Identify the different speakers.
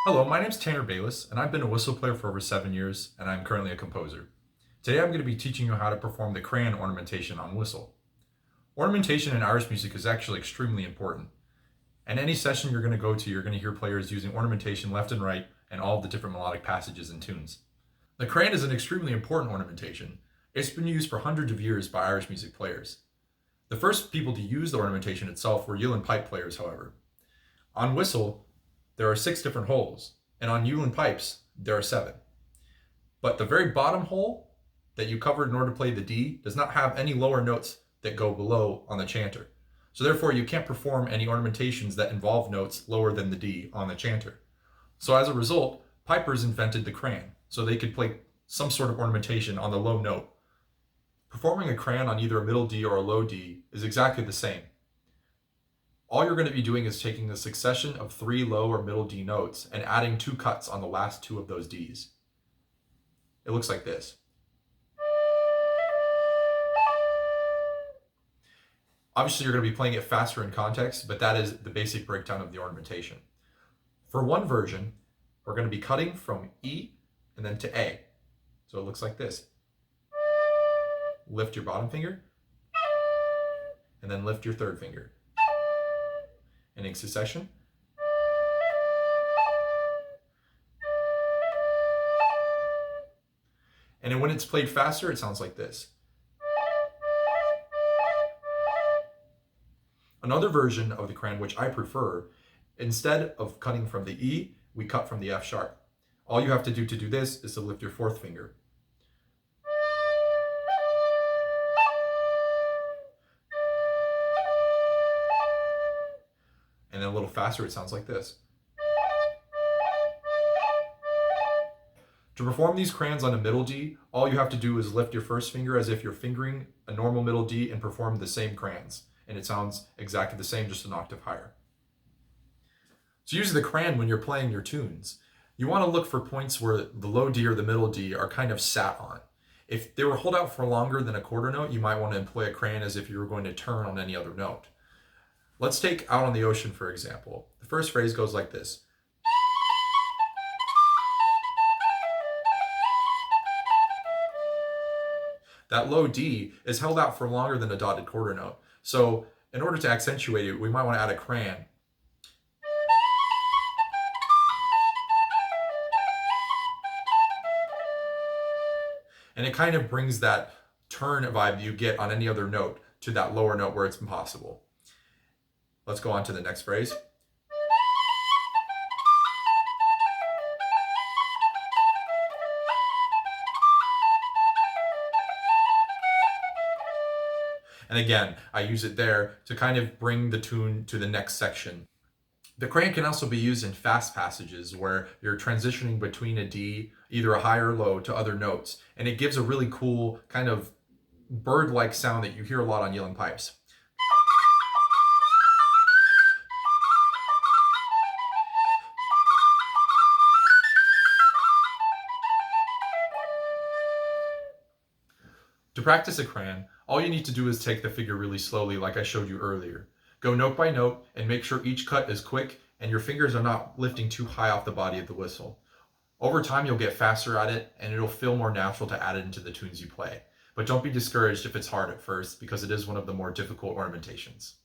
Speaker 1: Hello, my name's Tanner Bayless, and I've been a whistle player for over 7 years, and I'm currently a composer. Today I'm going to be teaching you how to perform the crayon ornamentation on whistle. Ornamentation in Irish music is actually extremely important. And any session you're going to go to, you're going to hear players using ornamentation left and right and all of the different melodic passages and tunes. The crayon is an extremely important ornamentation. It's been used for hundreds of years by Irish music players. The first people to use the ornamentation itself were uilleann pipe players, however. On whistle, there are 6 different holes, and on uilleann pipes, there are 7. But the very bottom hole that you covered in order to play the D does not have any lower notes that go below on the chanter. So therefore, you can't perform any ornamentations that involve notes lower than the D on the chanter. So as a result, pipers invented the crayon, so they could play some sort of ornamentation on the low note. Performing a crayon on either a middle D or a low D is exactly the same. All you're going to be doing is taking a succession of 3 low or middle D notes and adding 2 cuts on the last 2 of those Ds. It looks like this. Obviously, you're going to be playing it faster in context, but that is the basic breakdown of the ornamentation. For one version, we're going to be cutting from E and then to A. So it looks like this. Lift your bottom finger, and then lift your third finger. And in succession. And then when it's played faster, it sounds like this. Another version of the crayon, which I prefer, instead of cutting from the E, we cut from the F sharp. All you have to do this is to lift your 4th finger. And then a little faster, it sounds like this. To perform these crayons on a middle D, all you have to do is lift your 1st finger as if you're fingering a normal middle D and perform the same crayons. And it sounds exactly the same, just an octave higher. So using the crayon when you're playing your tunes, you want to look for points where the low D or the middle D are kind of sat on. If they were held out for longer than a quarter note, you might want to employ a crayon as if you were going to turn on any other note. Let's take Out on the Ocean, for example. The first phrase goes like this. That low D is held out for longer than a dotted quarter note. So in order to accentuate it, we might want to add a crayon. And it kind of brings that turn vibe you get on any other note to that lower note where it's impossible. Let's go on to the next phrase. And again, I use it there to kind of bring the tune to the next section. The crayon can also be used in fast passages where you're transitioning between a D, either a high or low, to other notes. And it gives a really cool kind of bird-like sound that you hear a lot on uilleann pipes. To practice a crayon, all you need to do is take the figure really slowly like I showed you earlier. Go note by note and make sure each cut is quick and your fingers are not lifting too high off the body of the whistle. Over time you'll get faster at it and it'll feel more natural to add it into the tunes you play. But don't be discouraged if it's hard at first because it is one of the more difficult ornamentations.